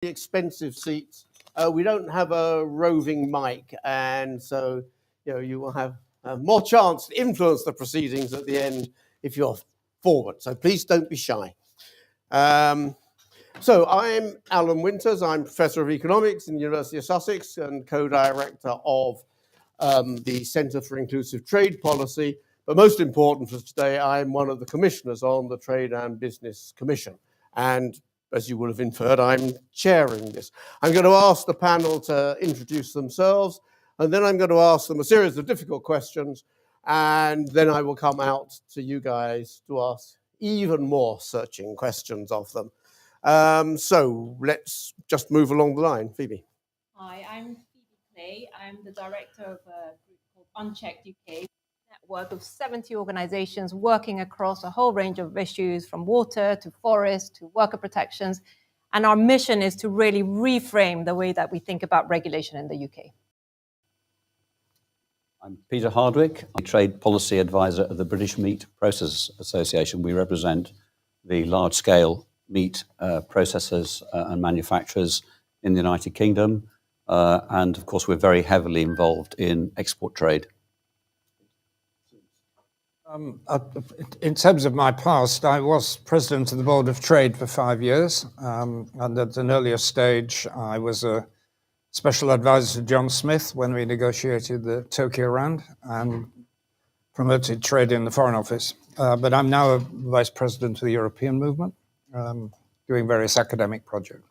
expensive seats. We don't have a roving mic, and so you will have more chance to influence the proceedings at the end if you're forward. So please don't be shy. So I'm Alan Winters. I'm Professor of Economics in the University of Sussex and co-director of the Centre for Inclusive Trade Policy. But most important for today, I'm one of the commissioners on the Trade and Business Commission. And as you will have inferred, I'm chairing this. I'm going to ask the panel to introduce themselves, and then I'm going to ask them a series of difficult questions, and then I will come out to you guys to ask even more searching questions of them. So let's just move along the line. Phoebe. Hi, I'm Phoebe Clair. I'm the director of a group called Unchecked UK, network of 70 organizations working across a whole range of issues from water to forest to worker protections. And our mission is to really reframe the way that we think about regulation in the UK. I'm Peter Hardwick, I'm Trade Policy Advisor of the British Meat Processors Association. We represent the large-scale meat processors and manufacturers in the United Kingdom. And of course, we're very heavily involved in export trade. In terms of my past, I was president of the Board of Trade for 5 years. And at an earlier stage, I was a special advisor to John Smith when we negotiated the Tokyo round and promoted trade in the Foreign Office. But I'm now a vice president of the European movement, doing various academic projects.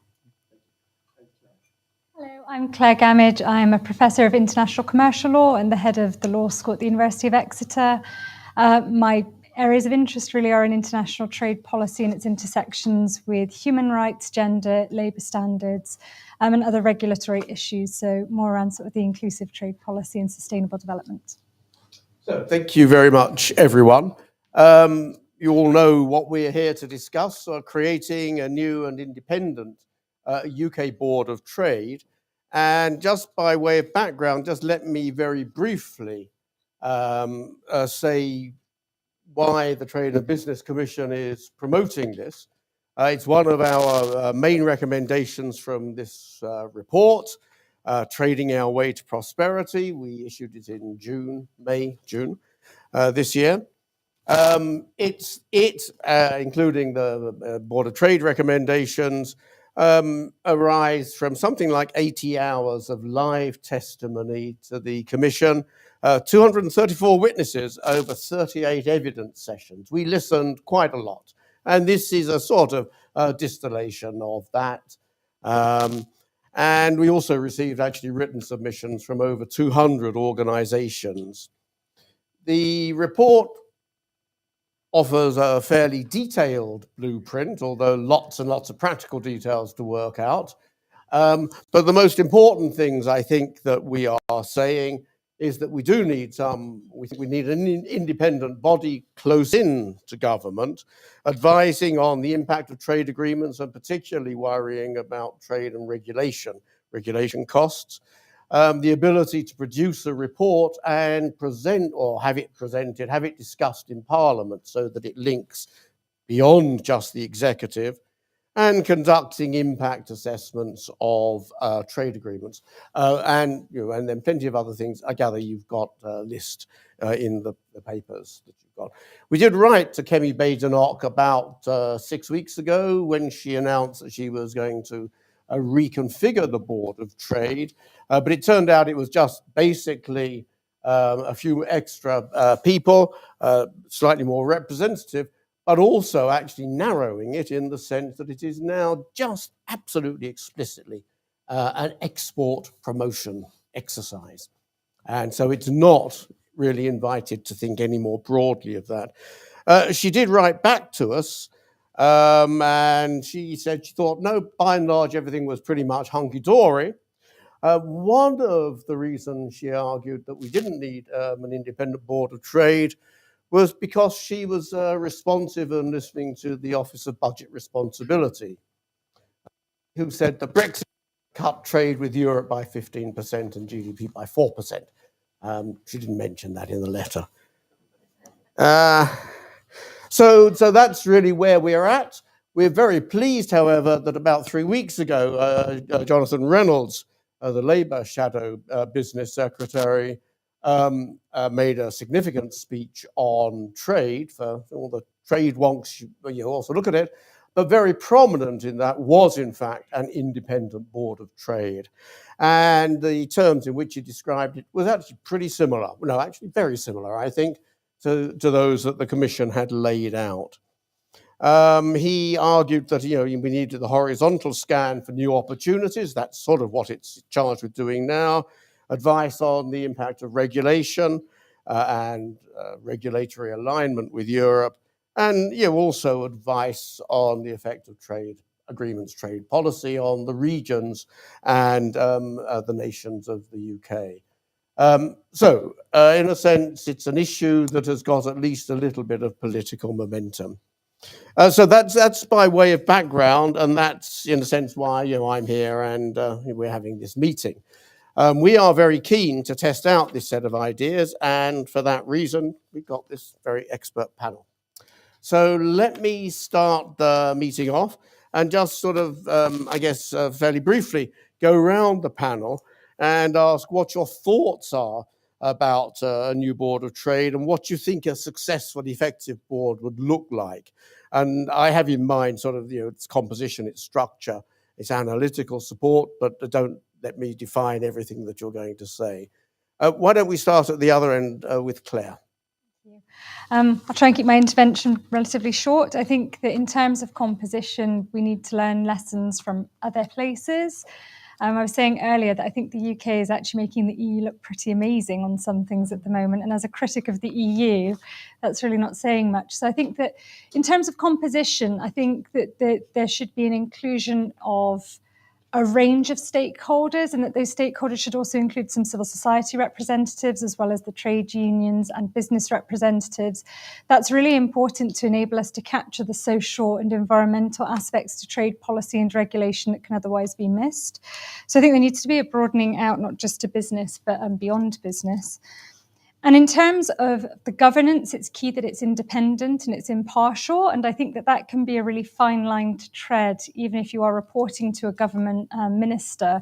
Hello, I'm Clair Gammage. I'm a professor of international commercial law and the head of the law school at the University of Exeter. My areas of interest really are in international trade policy and its intersections with human rights, gender, labour standards, and other regulatory issues. So more around sort of the inclusive trade policy and sustainable development. So thank you very much, everyone. You all know what we're here to discuss, creating a new and independent UK Board of Trade. And just by way of background, just let me very briefly say why the Trade and Business Commission is promoting this. It's one of our main recommendations from this report, Trading Our Way to Prosperity. We issued it in June this year. Including the Board of Trade recommendations, arise from something like 80 hours of live testimony to the Commission, 234 witnesses over 38 evidence sessions. We listened quite a lot. And this is a sort of distillation of that. And we also received actually written submissions from over 200 organizations. The report offers a fairly detailed blueprint, although lots and lots of practical details to work out. But the most important things I think that we are saying is that we do need we need an independent body close in to government, advising on the impact of trade agreements and particularly worrying about trade and regulation costs. The ability to produce a report and present or have it presented, have it discussed in Parliament so that it links beyond just the executive, and conducting impact assessments of trade agreements. And then plenty of other things. I gather you've got a list in the papers that you've got. We did write to Kemi Badenoch about 6 weeks ago when she announced that she was going to reconfigure the Board of Trade, but it turned out it was just basically a few extra people, slightly more representative, but also actually narrowing it in the sense that it is now just absolutely explicitly an export promotion exercise. And so it's not really invited to think any more broadly of that. She did write back to us, and she said she thought, no, by and large, everything was pretty much hunky-dory. One of the reasons she argued that we didn't need an independent Board of Trade was because she was responsive and listening to the Office of Budget Responsibility, who said that Brexit cut trade with Europe by 15% and GDP by 4%. She didn't mention that in the letter. So that's really where we're at. We're very pleased, however, that about 3 weeks ago, Jonathan Reynolds, the Labour shadow business secretary, made a significant speech on trade. For all the trade wonks, you also look at it, but very prominent in that was, in fact, an independent board of trade. And the terms in which he described it was actually pretty similar. No, actually very similar, I think, to those that the Commission had laid out. He argued that we needed the horizontal scan for new opportunities. That's sort of what it's charged with doing now. Advice on the impact of regulation and regulatory alignment with Europe, and also advice on the effect of trade agreements, trade policy on the regions and the nations of the UK. So, in a sense, it's an issue that has got at least a little bit of political momentum. So that's by way of background, and that's in a sense why I'm here and we're having this meeting. We are very keen to test out this set of ideas, and for that reason, we've got this very expert panel. So let me start the meeting off and just sort of, fairly briefly go around the panel and ask what your thoughts are about a new board of trade and what you think a successful, effective board would look like. And I have in mind sort of, its composition, its structure, its analytical support, but don't let me define everything that you're going to say. Why don't we start at the other end with Claire? I'll try and keep my intervention relatively short. I think that in terms of composition, we need to learn lessons from other places. I was saying earlier that I think the UK is actually making the EU look pretty amazing on some things at the moment. And as a critic of the EU, that's really not saying much. So I think that in terms of composition, I think that there should be an inclusion of a range of stakeholders, and that those stakeholders should also include some civil society representatives as well as the trade unions and business representatives. That's really important to enable us to capture the social and environmental aspects to trade policy and regulation that can otherwise be missed. So I think there needs to be a broadening out, not just to business, but beyond business. And in terms of the governance, it's key that it's independent and it's impartial. And I think that can be a really fine line to tread, even if you are reporting to a government minister.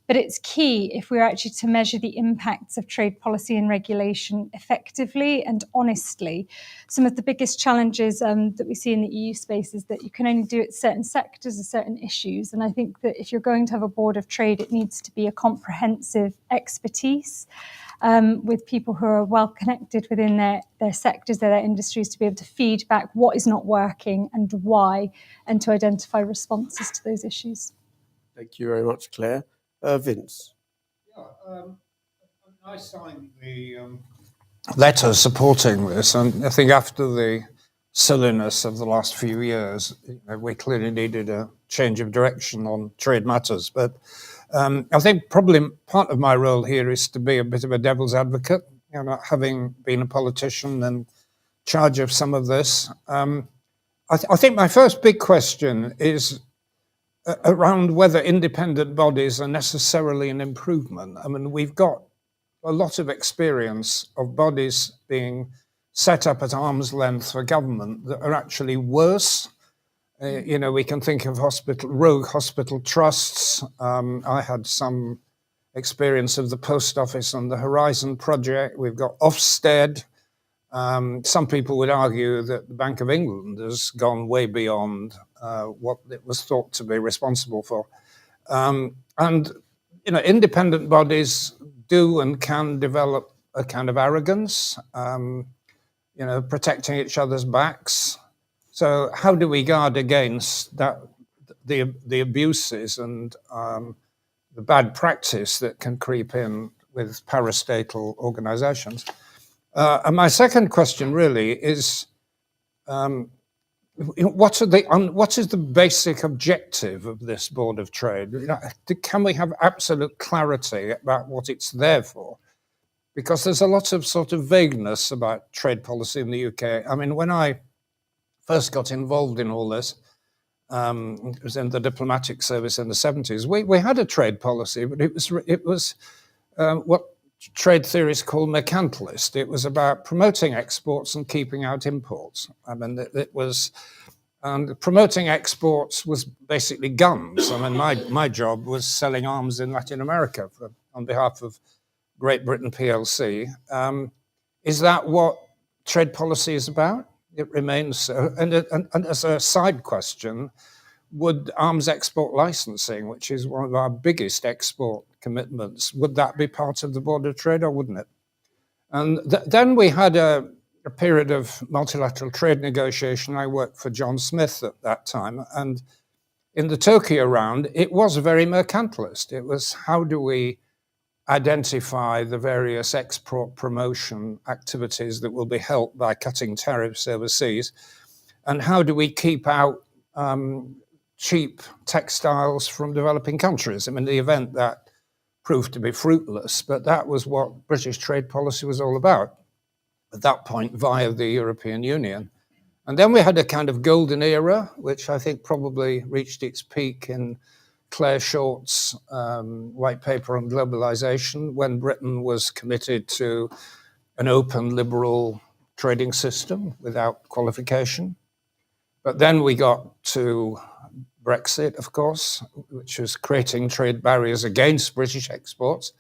But it's key if we're actually to measure the impacts of trade policy and regulation effectively and honestly. Some of the biggest challenges that we see in the EU space is that you can only do it certain sectors or certain issues. And I think that if you're going to have a board of trade, it needs to be a comprehensive expertise with people who are well connected within their sectors, their industries, to be able to feed back what is not working and why, and to identify responses to those issues. Thank you very much, Claire. Vince. I signed the letter supporting this, and I think after the silliness of the last few years, we clearly needed a change of direction on trade matters. But I think probably part of my role here is to be a bit of a devil's advocate, having been a politician and in charge of some of this. I think my first big question is around whether independent bodies are necessarily an improvement. I mean, we've got a lot of experience of bodies being set up at arm's length for government that are actually worse. We can think of rogue hospital trusts. I had some experience of the Post Office and the Horizon Project. We've got Ofsted. Some people would argue that the Bank of England has gone way beyond what it was thought to be responsible for. Independent bodies do and can develop a kind of arrogance, protecting each other's backs. So how do we guard against that, the abuses and the bad practice that can creep in with parastatal organizations? And my second question really is, what is the basic objective of this Board of Trade? Can we have absolute clarity about what it's there for? Because there's a lot of sort of vagueness about trade policy in the UK. I mean, when I first got involved in all this, it was in the diplomatic service in the 70s. We had a trade policy, but it was what trade theorists call mercantilist. It was about promoting exports and keeping out imports. I mean, it was And promoting exports was basically guns. I mean, my job was selling arms in Latin America on behalf of Great Britain PLC. Is that what trade policy is about? It remains so. And as a side question, would arms export licensing, which is one of our biggest export commitments, would that be part of the Board of Trade or wouldn't it? And then we had a period of multilateral trade negotiation. I worked for John Smith at that time. And in the Tokyo round, it was very mercantilist. It was, how do we identify the various export promotion activities that will be helped by cutting tariffs overseas? And how do we keep out cheap textiles from developing countries? I mean, the event that proved to be fruitless, but that was what British trade policy was all about at that point via the European Union. And then we had a kind of golden era, which I think probably reached its peak in Clair Short's white paper on globalization, when Britain was committed to an open, liberal trading system without qualification. But then we got to Brexit, of course, which was creating trade barriers against British exports.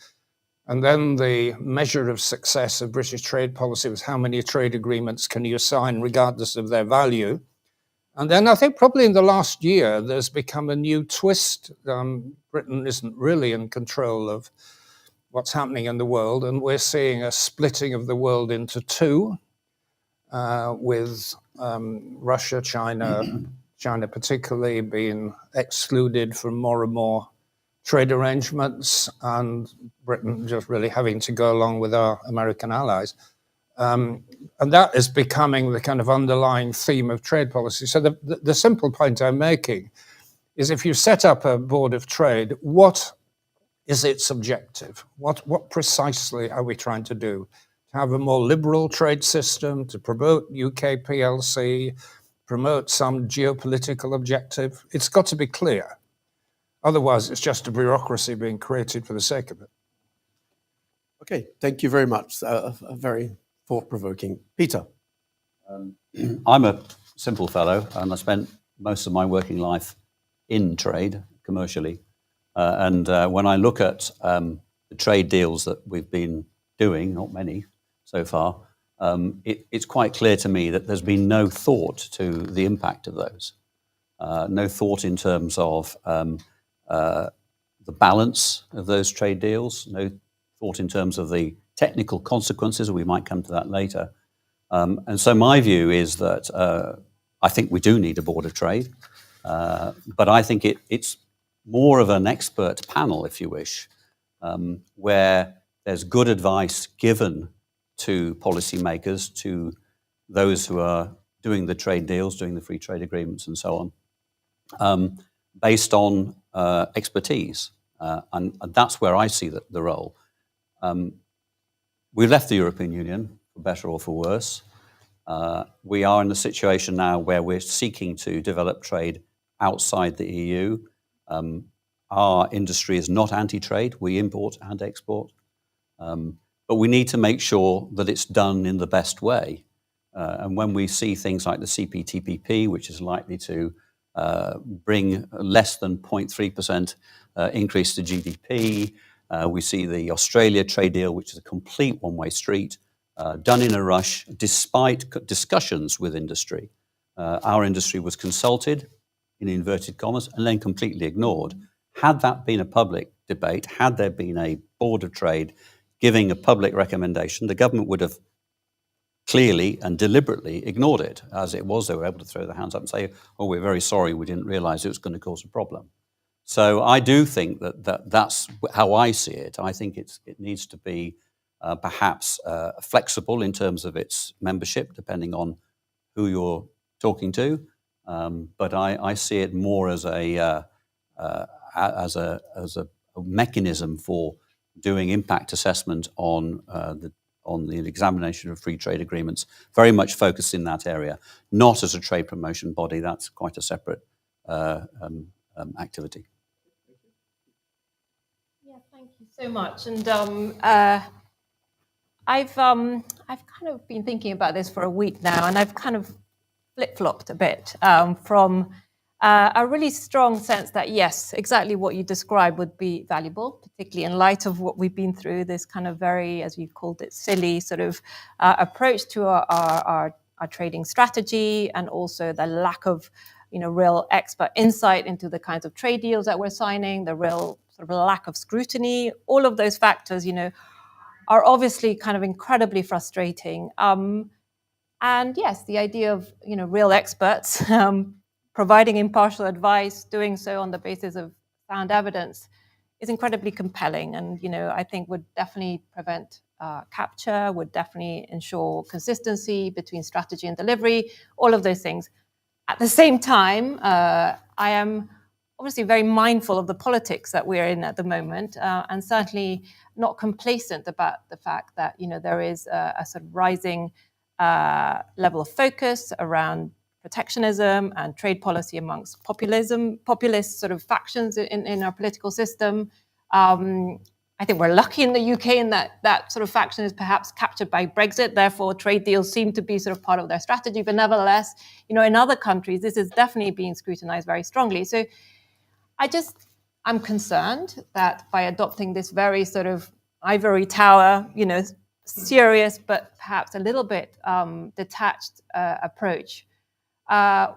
And then the measure of success of British trade policy was how many trade agreements can you sign regardless of their value. And then I think probably in the last year, there's become a new twist. Britain isn't really in control of what's happening in the world. And we're seeing a splitting of the world into two, with Russia, China particularly being excluded from more and more trade arrangements, and Britain just really having to go along with our American allies. And that is becoming the kind of underlying theme of trade policy. So the simple point I'm making is, if you set up a Board of Trade, what is its objective? What precisely are we trying to do? To have a more liberal trade system, to promote UK PLC, promote some geopolitical objective? It's got to be clear. Otherwise, it's just a bureaucracy being created for the sake of it. Okay, thank you very much. Very thought-provoking. Peter. I'm a simple fellow, and I spent most of my working life in trade, commercially. When I look at the trade deals that we've been doing, not many so far, it's quite clear to me that there's been no thought to the impact of those. No thought in terms of the balance of those trade deals, no thought in terms of the technical consequences, we might come to that later. And so my view is that I think we do need a Board of Trade, but I think it's more of an expert panel, if you wish, where there's good advice given to policymakers, to those who are doing the trade deals, doing the free trade agreements and so on, based on expertise. And that's where I see the role. We've left the European Union, for better or for worse. We are in a situation now where we're seeking to develop trade outside the EU. Our industry is not anti-trade. We import and export. But we need to make sure that it's done in the best way. And when we see things like the CPTPP, which is likely to bring less than 0.3% increase to GDP, we see the Australia trade deal, which is a complete one-way street, done in a rush, despite discussions with industry. Our industry was consulted, in inverted commas, and then completely ignored. Had that been a public debate, had there been a Board of Trade giving a public recommendation, the government would have clearly and deliberately ignored it. As it was, they were able to throw their hands up and say, oh, we're very sorry, we didn't realize it was going to cause a problem. So I do think that's how I see it. I think it needs to be perhaps flexible in terms of its membership, depending on who you're talking to. But I see it more as a mechanism for doing impact assessment on the examination of free trade agreements, very much focused in that area, not as a trade promotion body. That's quite a separate activity. Yeah, thank you so much. And I've kind of been thinking about this for a week now, and I've kind of flip-flopped a bit from a really strong sense that, yes, exactly what you described would be valuable, particularly in light of what we've been through, this kind of very, as you called it, silly sort of approach to our trading strategy, and also the lack of real expert insight into the kinds of trade deals that we're signing, the real sort of lack of scrutiny. All of those factors, are obviously kind of incredibly frustrating. And yes, the idea of real experts providing impartial advice, doing so on the basis of sound evidence, is incredibly compelling, and I think would definitely prevent capture, would definitely ensure consistency between strategy and delivery, all of those things. At the same time, I am obviously very mindful of the politics that we're in at the moment, and certainly not complacent about the fact that there is a sort of rising level of focus around protectionism and trade policy amongst populist sort of factions in our political system. I think we're lucky in the UK in that sort of faction is perhaps captured by Brexit. Therefore, trade deals seem to be sort of part of their strategy. But nevertheless, in other countries, this is definitely being scrutinized very strongly. So I'm concerned that by adopting this very sort of ivory tower, serious but perhaps a little bit detached approach,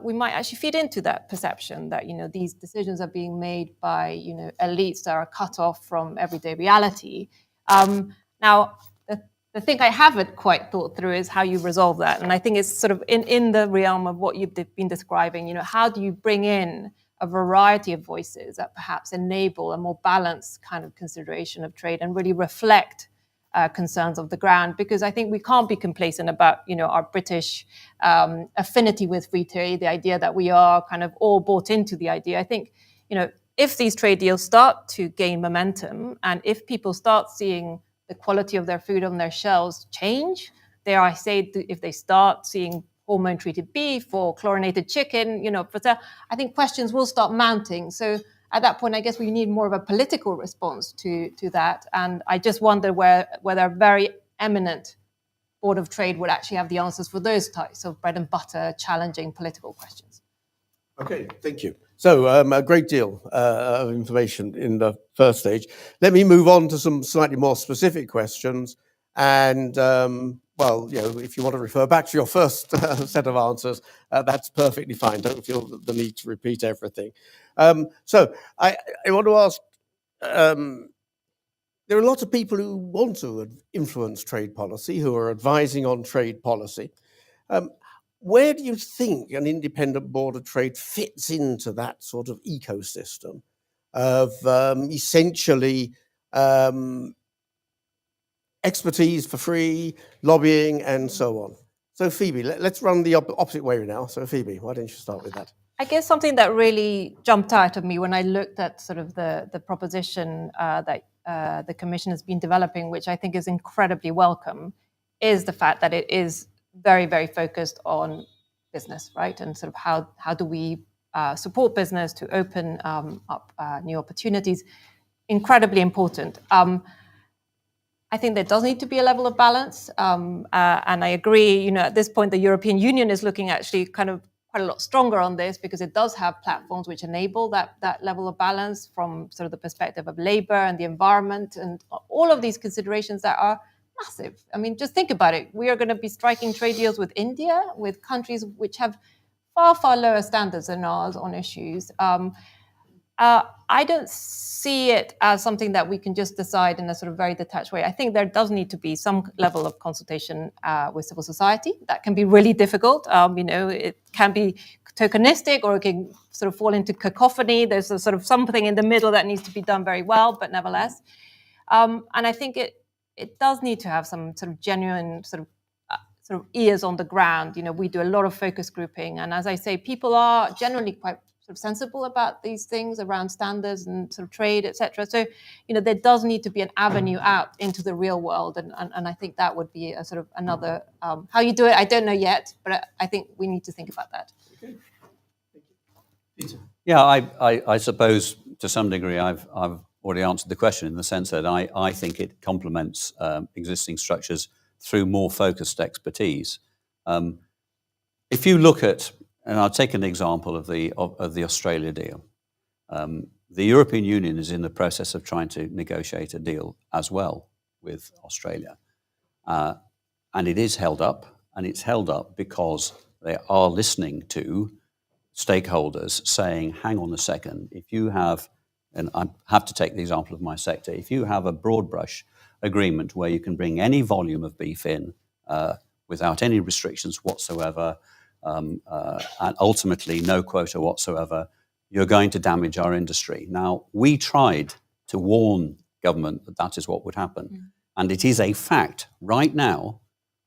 we might actually feed into that perception that these decisions are being made by elites that are cut off from everyday reality. Now, the thing I haven't quite thought through is how you resolve that, and I think it's sort of in the realm of what you've been describing. How do you bring in a variety of voices that perhaps enable a more balanced kind of consideration of trade and really reflect concerns of the ground? Because I think we can't be complacent about our British affinity with free trade, the idea that we are kind of all bought into the idea. I think if these trade deals start to gain momentum, and if people start seeing the quality of their food on their shelves change, if they start seeing hormone-treated beef or chlorinated chicken, I think questions will start mounting. So at that point, I guess we need more of a political response to that. And I just wonder whether a very eminent Board of Trade would actually have the answers for those types of bread and butter challenging political questions. Okay, thank you. So a great deal of information in the first stage. Let me move on to some slightly more specific questions. And if you want to refer back to your first set of answers, that's perfectly fine. Don't feel the need to repeat everything. So I want to ask, there are lots of people who want to influence trade policy, who are advising on trade policy. Where do you think an independent Board of Trade fits into that sort of ecosystem of essentially expertise for free, lobbying, and so on? So Phoebe, let's run the opposite way now. So Phoebe, why don't you start with that? I guess something that really jumped out of me when I looked at sort of the proposition that the Commission has been developing, which I think is incredibly welcome, is the fact that it is very, very focused on business, right? And sort of how do we support business to open up new opportunities? Incredibly important. I think there does need to be a level of balance. And I agree, at this point, the European Union is looking actually kind of quite a lot stronger on this, because it does have platforms which enable that level of balance from sort of the perspective of labor and the environment and all of these considerations that are massive. I mean, just think about it. We are going to be striking trade deals with India, with countries which have far, far lower standards than ours on issues. I don't see it as something that we can just decide in a sort of very detached way. I think there does need to be some level of consultation with civil society. That can be really difficult. It can be tokenistic, or it can sort of fall into cacophony. There's a sort of something in the middle that needs to be done very well, but nevertheless. And I think it does need to have some sort of genuine sort of ears on the ground. We do a lot of focus grouping, and as I say, people are generally quite sort of sensible about these things around standards and sort of trade, etc. So, there does need to be an avenue out into the real world, and I think that would be a sort of another how you do it. I don't know yet, but I think we need to think about that. Okay. Thank you. Peter. Yeah, I suppose to some degree I've already answered the question, in the sense that I think it complements existing structures through more focused expertise. if you look at, and I'll take an example of the Australia deal. The European Union is in the process of trying to negotiate a deal as well with Australia. And it is held up, and it's held up because they are listening to stakeholders saying, hang on a second, if you have, and I have to take the example of my sector, if you have a broad brush agreement where you can bring any volume of beef in without any restrictions whatsoever, and ultimately no quota whatsoever, you're going to damage our industry. Now, we tried to warn government that that is what would happen. And it is a fact right now,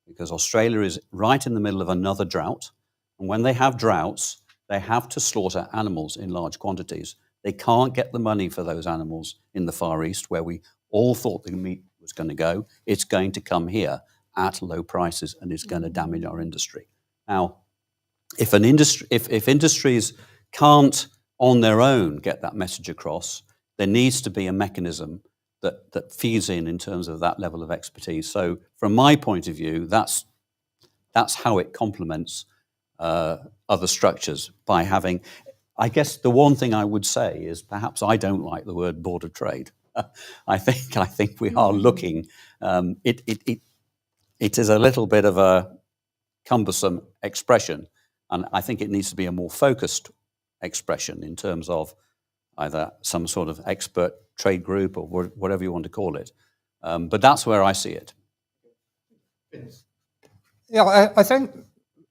because Australia is right in the middle of another drought. And when they have droughts, they have to slaughter animals in large quantities. They can't get the money for those animals in the Far East, where we all thought the meat was going to go. It's going to come here at low prices, and it's going to damage our industry. Now, if industries can't on their own get that message across, there needs to be a mechanism that feeds in terms of that level of expertise. So from my point of view, that's how it complements other structures by having, I guess the one thing I would say is perhaps I don't like the word Board of Trade. I think we are looking, it is a little bit of a cumbersome expression, and I think it needs to be a more focused expression in terms of either some sort of expert trade group or whatever you want to call it. But that's where I see it. Yeah, I think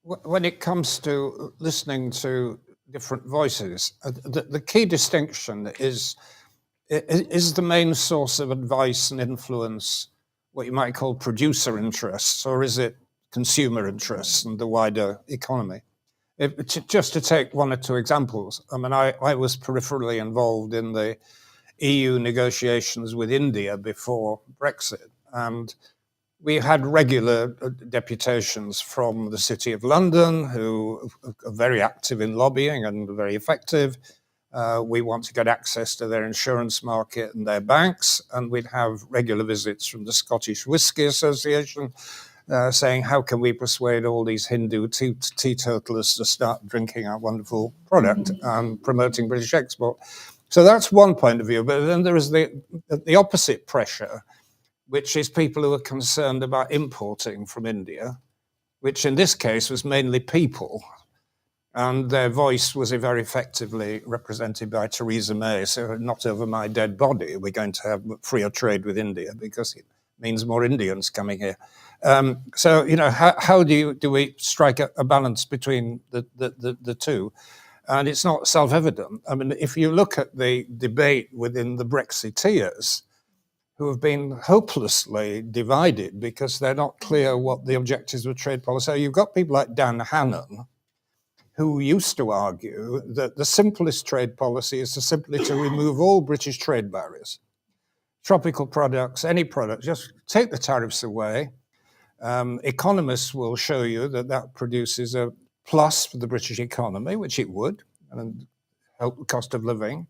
when it comes to listening to different voices, the key distinction is the main source of advice and influence what you might call producer interests, or is it consumer interests and the wider economy? Just to take one or two examples, I mean, I was peripherally involved in the EU negotiations with India before Brexit, and we had regular deputations from the City of London, who are very active in lobbying and very effective. We want to get access to their insurance market and their banks, and we'd have regular visits from the Scottish Whisky Association, saying, how can we persuade all these Hindu teetotalers to start drinking our wonderful product and promoting British export? So that's one point of view. But then there is the opposite pressure, which is people who are concerned about importing from India, which in this case was mainly people. And their voice was very effectively represented by Theresa May. So not over my dead body, we're going to have freer trade with India because it means more Indians coming here. So, you know, how do we strike a balance between the two? And it's not self-evident. I mean, if you look at the debate within the Brexiteers, who have been hopelessly divided because they're not clear what the objectives of trade policy are. You've got people like Dan Hannan, who used to argue that the simplest trade policy is simply to remove all British trade barriers. Tropical products, any product, just take the tariffs away. Economists will show you that that produces a plus for the British economy, which it would, and help the cost of living.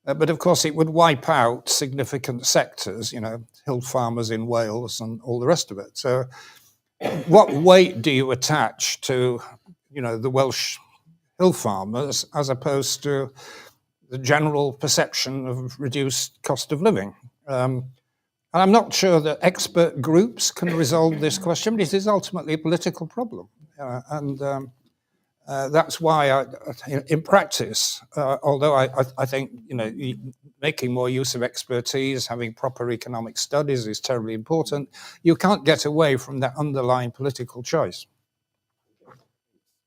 But of course, it would wipe out significant sectors, you know, hill farmers in Wales and all the rest of it. So what weight do you attach to, you know, the Welsh hill farmers as opposed to the general perception of reduced cost of living? And I'm not sure that expert groups can resolve this question, but it is ultimately a political problem. That's why, in practice, although I think, you know, making more use of expertise, having proper economic studies is terribly important, you can't get away from that underlying political choice.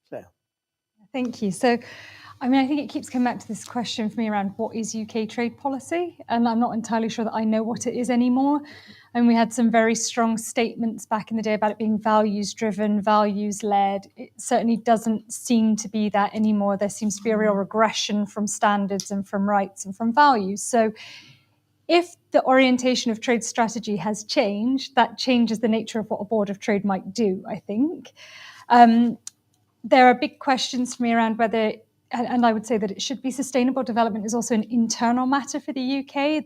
Claire. Thank you. So, I mean, I think it keeps coming back to this question for me around what is UK trade policy? And I'm not entirely sure that I know what it is anymore. And we had some very strong statements back in the day about it being values-driven, values-led. It certainly doesn't seem to be that anymore. There seems to be a real regression from standards and from rights and from values. So if the orientation of trade strategy has changed, that changes the nature of what a board of trade might do, I think. There are big questions for me around whether, and I would say that it should be sustainable development is also an internal matter for the UK.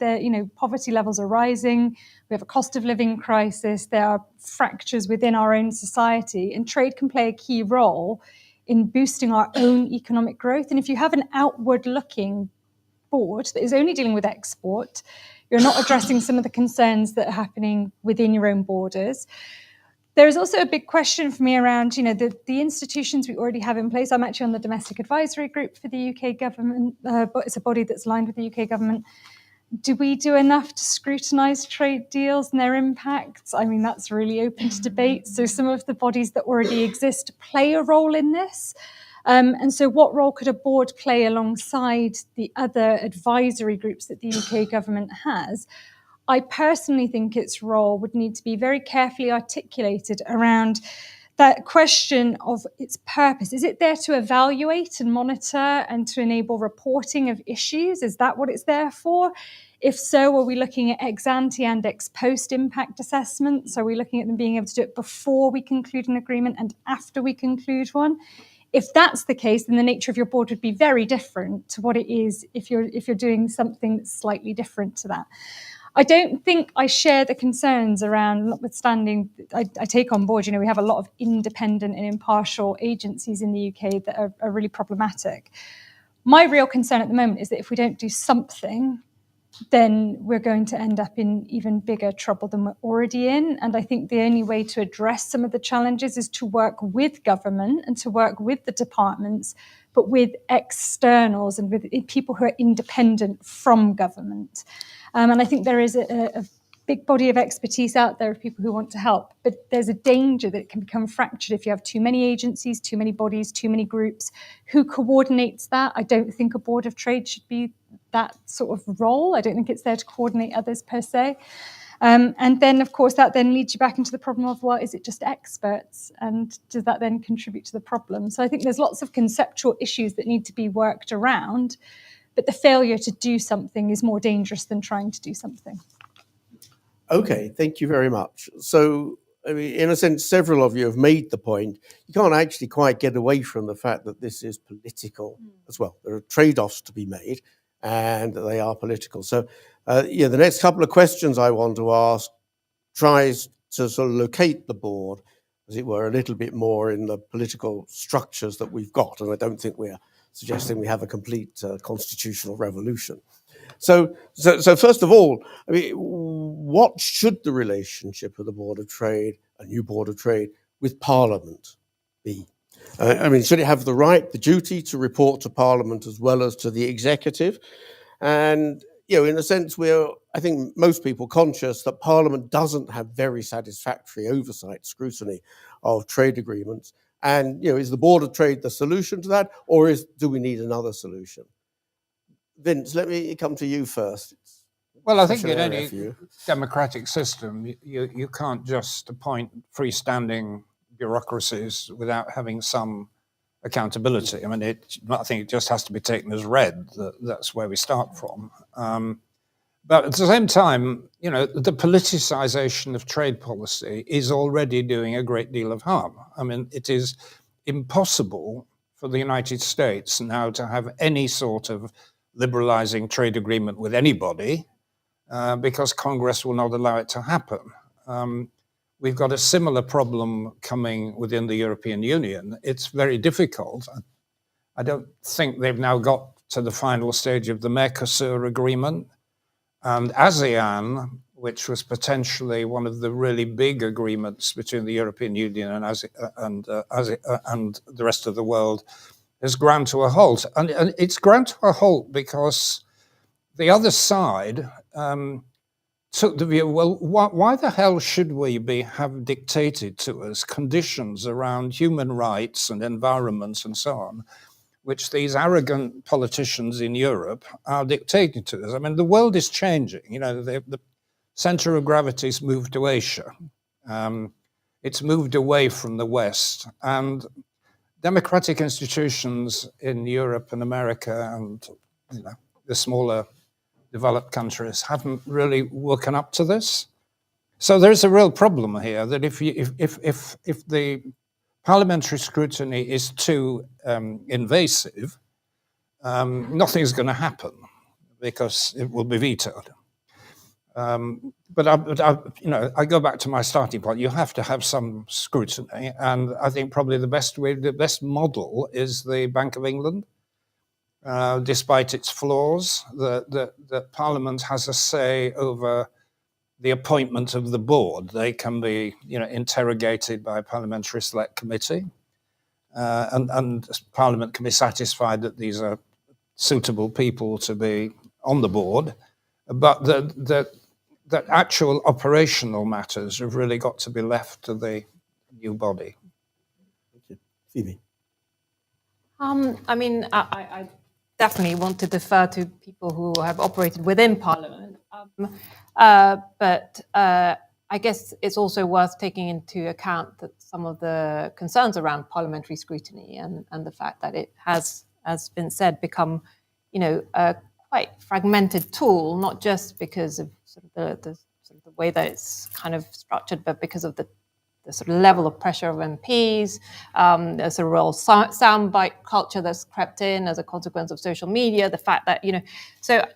Poverty levels are rising. We have a cost of living crisis. There are fractures within our own society, and trade can play a key role in boosting our own economic growth. And if you have an outward-looking board that is only dealing with export, you're not addressing some of the concerns that are happening within your own borders. There is also a big question for me around, the institutions we already have in place. I'm actually on the Domestic Advisory Group for the UK government, but it's a body that's aligned with the UK government. Do we do enough to scrutinise trade deals and their impacts? I mean, that's really open to debate. So some of the bodies that already exist play a role in this. And so what role could a board play alongside the other advisory groups that the UK government has? I personally think its role would need to be very carefully articulated around that question of its purpose. Is it there to evaluate and monitor and to enable reporting of issues? Is that what it's there for? If so, are we looking at ex ante and ex post impact assessments? Are we looking at them being able to do it before we conclude an agreement and after we conclude one? If that's the case, then the nature of your board would be very different to what it is if you're doing something that's slightly different to that. I don't think I share the concerns around, notwithstanding, I take on board, we have a lot of independent and impartial agencies in the UK that are really problematic. My real concern at the moment is that if we don't do something, then we're going to end up in even bigger trouble than we're already in. And I think the only way to address some of the challenges is to work with government and to work with the departments, but with externals and with people who are independent from government. And I think there is a big body of expertise out there of people who want to help, but there's a danger that it can become fractured if you have too many agencies, too many bodies, too many groups. Who coordinates that? I don't think a board of trade should be that sort of role. I don't think it's there to coordinate others per se. And then, of course, that then leads you back into the problem of, well, is it just experts? And does that then contribute to the problem? So I think there's lots of conceptual issues that need to be worked around, but the failure to do something is more dangerous than trying to do something. Okay, thank you very much. So, I mean, in a sense, several of you have made the point. You can't actually quite get away from the fact that this is political as well. There are trade-offs to be made, and they are political. So, the next couple of questions I want to ask tries to sort of locate the board, as it were, a little bit more in the political structures that we've got. And I don't think we're suggesting we have a complete constitutional revolution. So first of all, I mean, what should the relationship of the Board of Trade, a new Board of Trade, with Parliament be? I mean, should it have the right, the duty to report to Parliament as well as to the executive? And, in a sense, I think most people conscious that Parliament doesn't have very satisfactory oversight, scrutiny of trade agreements. And, is the Board of Trade the solution to that, or do we need another solution? Vince, let me come to you first. Well, I think in any democratic system, you can't just appoint freestanding bureaucracies without having some accountability. I mean, I think it just has to be taken as read that that's where we start from. But at the same time, the politicization of trade policy is already doing a great deal of harm. I mean, it is impossible for the United States now to have any sort of liberalizing trade agreement with anybody because Congress will not allow it to happen. We've got a similar problem coming within the European Union. It's very difficult. I don't think they've now got to the final stage of the Mercosur agreement. And ASEAN, which was potentially one of the really big agreements between the European Union and the rest of the world, has ground to a halt. And it's ground to a halt because the other side took the view, well, why the hell should we have dictated to us conditions around human rights and environment and so on, which these arrogant politicians in Europe are dictating to us? I mean, the world is changing. The center of gravity's moved to Asia. It's moved away from the West. And democratic institutions in Europe and America and the smaller developed countries haven't really woken up to this. So there's a real problem here that if the parliamentary scrutiny is too invasive, nothing's going to happen because it will be vetoed. I go back to my starting point. You have to have some scrutiny, and I think probably the best model is the Bank of England. Despite its flaws, that Parliament has a say over the appointment of the board. They can be, interrogated by a parliamentary select committee, and Parliament can be satisfied that these are suitable people to be on the board. But the actual operational matters have really got to be left to the new body. Thank you. Phoebe. I definitely want to defer to people who have operated within Parliament. But I guess it's also worth taking into account that some of the concerns around parliamentary scrutiny and the fact that it has, as been said, become, a quite fragmented tool, not just because of sort of the way that it's kind of structured, but because of the sort of level of pressure of MPs. There's a real soundbite culture that's crept in as a consequence of social media. The fact that, to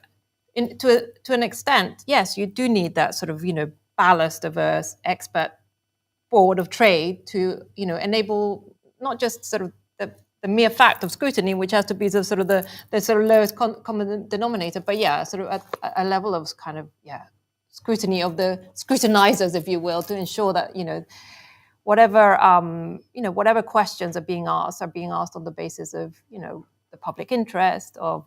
an extent, yes, you do need that sort of, ballast of a expert board of trade to, enable not just sort of the mere fact of scrutiny, which has to be the sort of lowest common denominator, but sort of a level of kind of, scrutiny of the scrutinizers, if you will, to ensure that, whatever questions are being asked on the basis of, the public interest or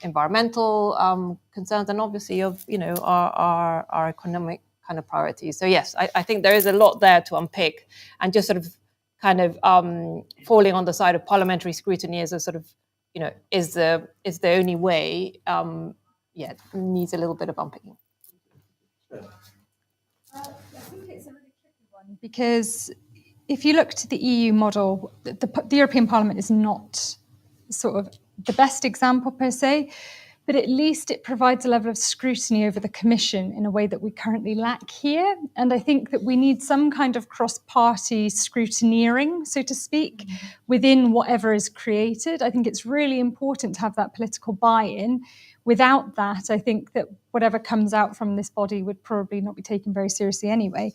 environmental concerns, and obviously of, our economic kind of priorities. So yes, I think there is a lot there to unpick, and just sort of kind of falling on the side of parliamentary scrutiny as a sort of, is the only way. Needs a little bit of unpicking. I think it's a really tricky one, because if you look to the EU model, the European Parliament is not sort of the best example per se, but at least it provides a level of scrutiny over the Commission in a way that we currently lack here. And I think that we need some kind of cross-party scrutineering, so to speak, within whatever is created. I think it's really important to have that political buy-in. Without that, I think that whatever comes out from this body would probably not be taken very seriously anyway.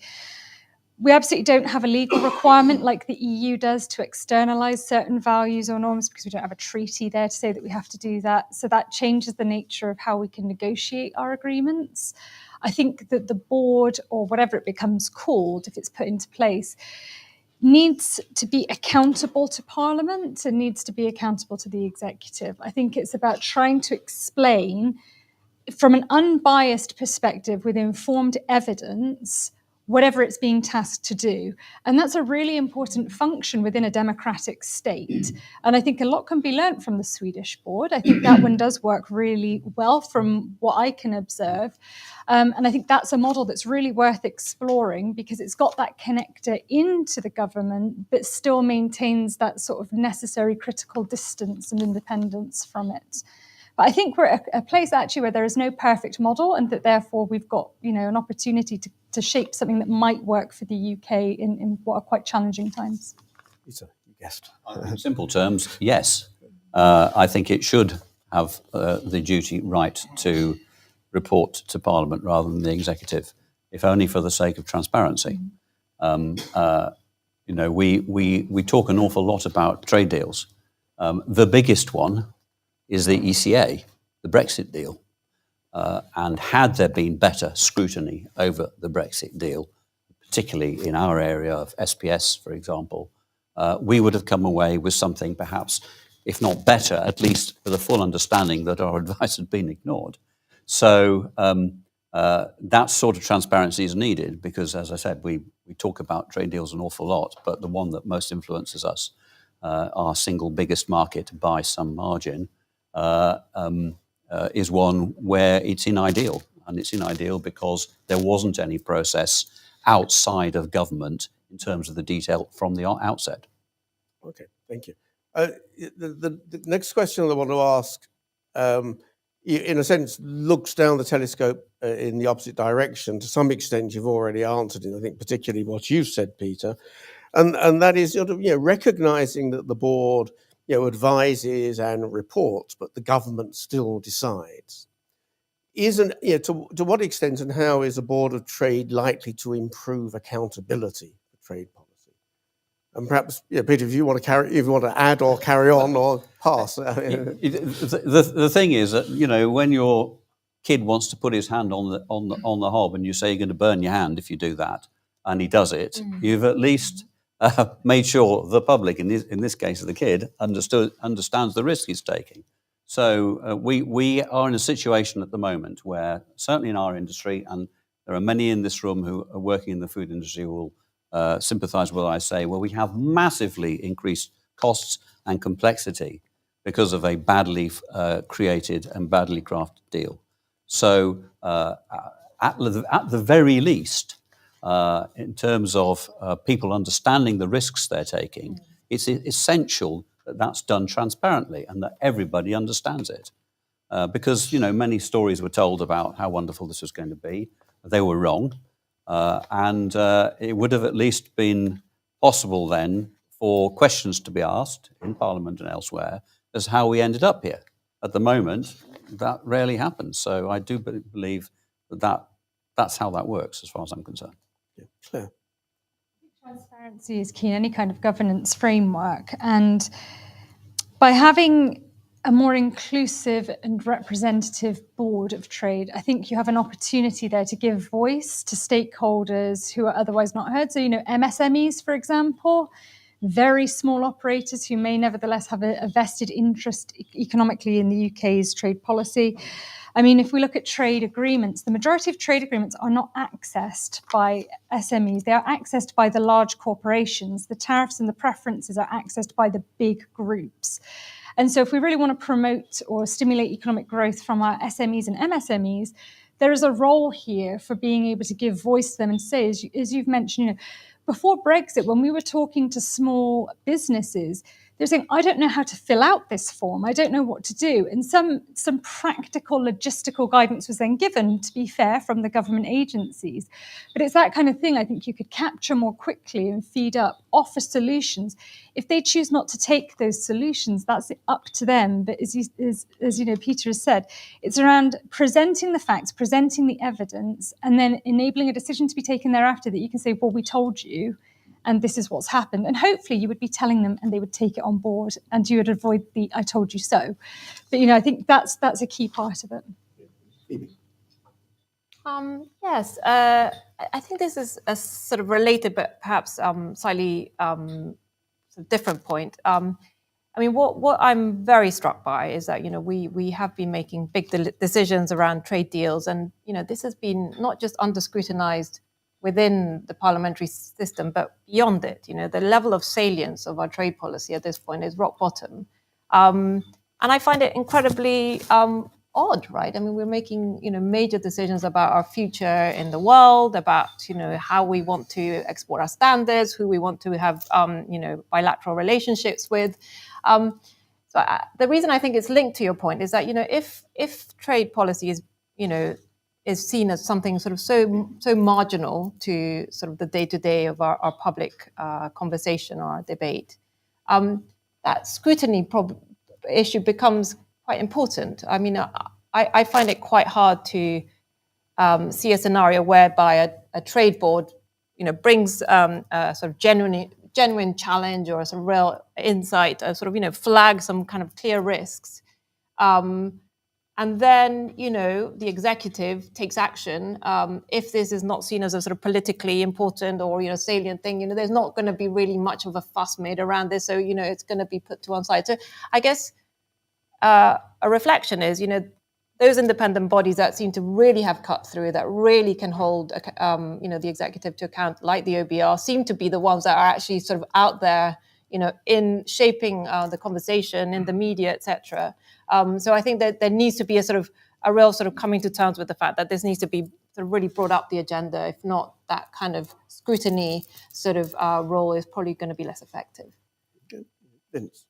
We absolutely don't have a legal requirement like the EU does to externalize certain values or norms, because we don't have a treaty there to say that we have to do that. So that changes the nature of how we can negotiate our agreements. I think that the board, or whatever it becomes called, if it's put into place, needs to be accountable to Parliament and needs to be accountable to the executive. I think it's about trying to explain from an unbiased perspective with informed evidence whatever it's being tasked to do. And that's a really important function within a democratic state. And I think a lot can be learnt from the Swedish board. I think that one does work really well from what I can observe. And I think that's a model that's really worth exploring, because it's got that connector into the government, but still maintains that sort of necessary critical distance and independence from it. But I think we're at a place actually where there is no perfect model, and that therefore we've got, an opportunity to shape something that might work for the UK in what are quite challenging times. Lisa, you guessed. In simple terms, yes. I think it should have the duty right to report to Parliament rather than the executive, if only for the sake of transparency. We talk an awful lot about trade deals. The biggest one is the ECA, the Brexit deal. And had there been better scrutiny over the Brexit deal, particularly in our area of SPS, for example, we would have come away with something perhaps, if not better, at least with a full understanding that our advice had been ignored. So that sort of transparency is needed, because, as I said, we talk about trade deals an awful lot, but the one that most influences us, our single biggest market by some margin, is one where it's unideal. And it's unideal because there wasn't any process outside of government in terms of the detail from the outset. Okay, thank you. The next question I want to ask, in a sense, looks down the telescope in the opposite direction. To some extent, you've already answered it, I think, particularly what you've said, Peter. And that is sort of, recognizing that the board advises and reports, but the government still decides. isn't, to what extent and how is a Board of Trade likely to improve accountability for trade policy? And perhaps, Peter, if you want to add or carry on or pass. The thing is that, when your kid wants to put his hand on the hob and you say you're going to burn your hand if you do that, and he does it, you've at least made sure the public, in this case the kid, understands the risk he's taking. So we are in a situation at the moment where, certainly in our industry, and there are many in this room who are working in the food industry who will sympathise with what I say, where we have massively increased costs and complexity because of a badly created and badly crafted deal. So at the very least, in terms of people understanding the risks they're taking, it's essential that that's done transparently and that everybody understands it. Because, many stories were told about how wonderful this was going to be. They were wrong. And it would have at least been possible then for questions to be asked in Parliament and elsewhere as how we ended up here. At the moment, that rarely happens. So I do believe that's how that works, as far as I'm concerned. Yeah. Claire. Transparency is key in any kind of governance framework. And by having a more inclusive and representative Board of Trade, I think you have an opportunity there to give voice to stakeholders who are otherwise not heard. So, MSMEs, for example, very small operators who may nevertheless have a vested interest economically in the UK's trade policy. I mean, if we look at trade agreements, the majority of trade agreements are not accessed by SMEs. They are accessed by the large corporations. The tariffs and the preferences are accessed by the big groups. And so if we really want to promote or stimulate economic growth from our SMEs and MSMEs, there is a role here for being able to give voice to them and say, as you've mentioned, before Brexit, when we were talking to small businesses, they're saying, I don't know how to fill out this form. I don't know what to do. And some practical logistical guidance was then given, to be fair, from the government agencies. But it's that kind of thing I think you could capture more quickly and feed up, offer solutions. If they choose not to take those solutions, that's up to them. But as Peter has said, it's around presenting the facts, presenting the evidence, and then enabling a decision to be taken thereafter that you can say, well, we told you, and this is what's happened. And hopefully you would be telling them and they would take it on board and you would avoid the I told you so. But, I think that's a key part of it. Phoebe. Yes, I think this is a sort of related but perhaps slightly sort of different point. I mean, what I'm very struck by is that, we have been making big decisions around trade deals. And, this has been not just under-scrutinized within the parliamentary system, but beyond it. The level of salience of our trade policy at this point is rock bottom. And I find it incredibly odd, right? I mean, we're making, major decisions about our future in the world, about, how we want to export our standards, who we want to have, bilateral relationships with. The reason I think it's linked to your point is that, if trade policy is seen as something sort of so marginal to sort of the day-to-day of our public conversation or our debate, that scrutiny issue becomes quite important. I mean, I find it quite hard to see a scenario whereby a trade board, brings a sort of genuine challenge or some real insight, sort of, flag some kind of clear risks. And then, the executive takes action. If this is not seen as a sort of politically important or, salient thing, there's not going to be really much of a fuss made around this. So, it's going to be put to one side. So I guess a reflection is, those independent bodies that seem to really have cut through, that really can hold, the executive to account, like the OBR, seem to be the ones that are actually sort of out there, in shaping the conversation in the media, etc. So I think that there needs to be a real sort of coming to terms with the fact that this needs to be sort of really brought up the agenda. If not, that kind of scrutiny sort of role is probably going to be less effective. Vince.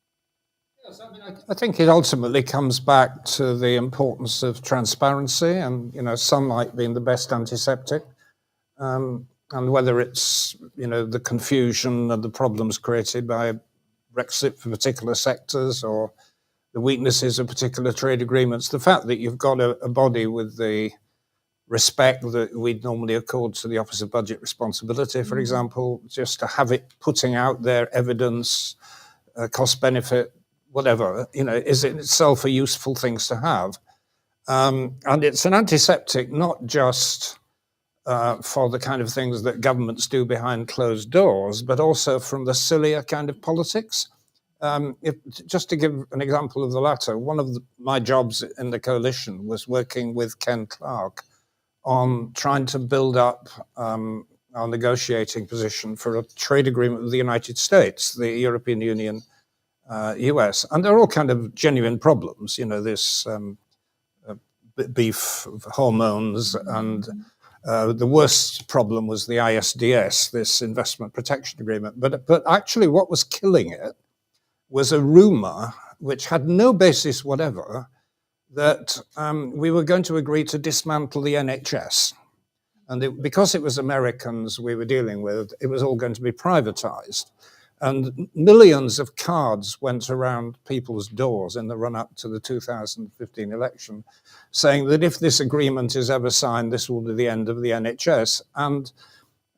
Yes, I mean, I think it ultimately comes back to the importance of transparency and, sunlight being the best antiseptic. And whether it's, the confusion and the problems created by Brexit for particular sectors or the weaknesses of particular trade agreements. The fact that you've got a body with the respect that we'd normally accord to the Office of Budget Responsibility, for example, just to have it putting out their evidence, cost benefit, whatever, is in itself a useful thing to have. And it's an antiseptic, not just for the kind of things that governments do behind closed doors, but also from the sillier kind of politics. Just to give an example of the latter, one of my jobs in the coalition was working with Ken Clarke on trying to build up our negotiating position for a trade agreement with the United States, the European Union, US. And there are all kind of genuine problems, this beef hormones, and the worst problem was the ISDS, this investment protection agreement. But actually what was killing it was a rumor which had no basis whatever, that we were going to agree to dismantle the NHS. And because it was Americans we were dealing with, it was all going to be privatized. And millions of cards went around people's doors in the run-up to the 2015 election, saying that if this agreement is ever signed, this will be the end of the NHS. And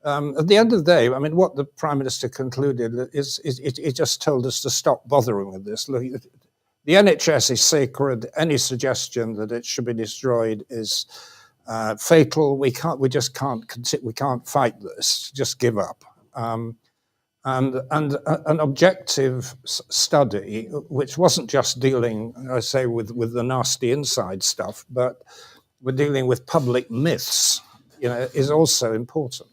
at the end of the day, what the Prime Minister concluded is he just told us to stop bothering with this. Look, the NHS is sacred. Any suggestion that it should be destroyed is fatal. We can't fight this. Just give up. And an objective study, which wasn't just dealing, I say, with the nasty inside stuff, but we're dealing with public myths, is also important.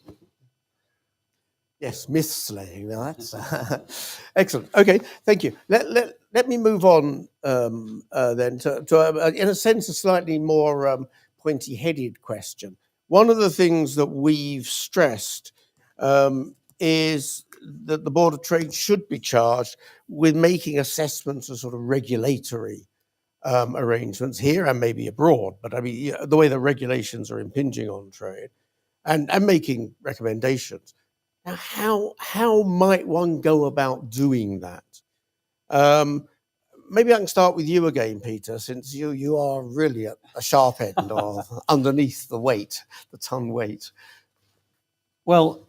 Yes, myth slaying. Now that's excellent. Okay, thank you. Let me move on then to in a sense, a slightly more pointy-headed question. One of the things that we've stressed is that the Board of Trade should be charged with making assessments of sort of regulatory arrangements here and maybe abroad, but the way the regulations are impinging on trade, and making recommendations. Now, how might one go about doing that? Maybe I can start with you again, Peter, since you are really at a sharp end or underneath the ton weight. Well,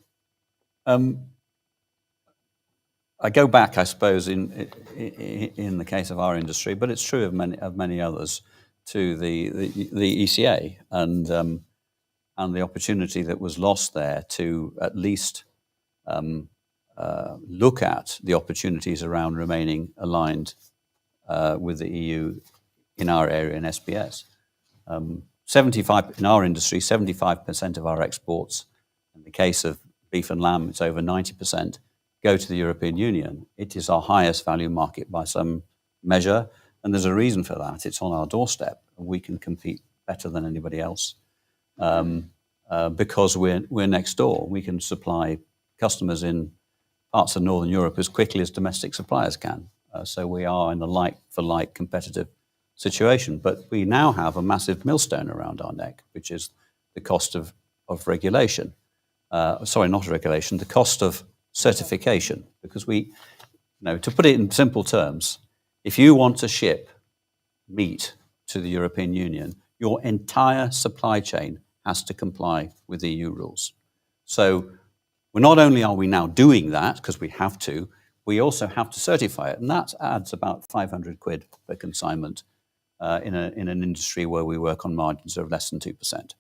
I go back, I suppose, in the case of our industry, but it's true of many others, to the ECA and the opportunity that was lost there to at least look at the opportunities around remaining aligned with the EU in our area in SBS. 75 in our industry, 75% of our exports, in the case of beef and lamb, it's over 90%, go to the European Union. It is our highest value market by some measure, and there's a reason for that. It's on our doorstep, and we can compete better than anybody else because we're next door. We can supply customers in parts of Northern Europe as quickly as domestic suppliers can. So we are in a like-for-like competitive situation. But we now have a massive millstone around our neck, which is the cost of regulation. Sorry, not regulation, the cost of certification. Because to put it in simple terms, if you want to ship meat to the European Union, your entire supply chain has to comply with EU rules. So not only are we now doing that, because we have to, we also have to certify it. And that adds about 500 quid per consignment in an industry where we work on margins of less than 2%.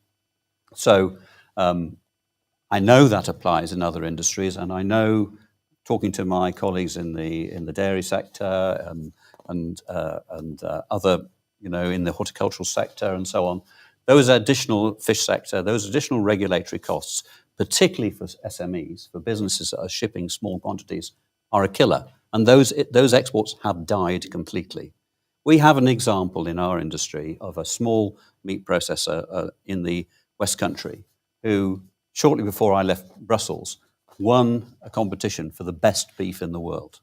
So I know that applies in other industries, and I know, talking to my colleagues in the dairy sector and other, in the horticultural sector and so on, those additional fish sector, those additional regulatory costs, particularly for SMEs, for businesses that are shipping small quantities, are a killer. And those exports have died completely. We have an example in our industry of a small meat processor in the West Country who, shortly before I left Brussels, won a competition for the best beef in the world.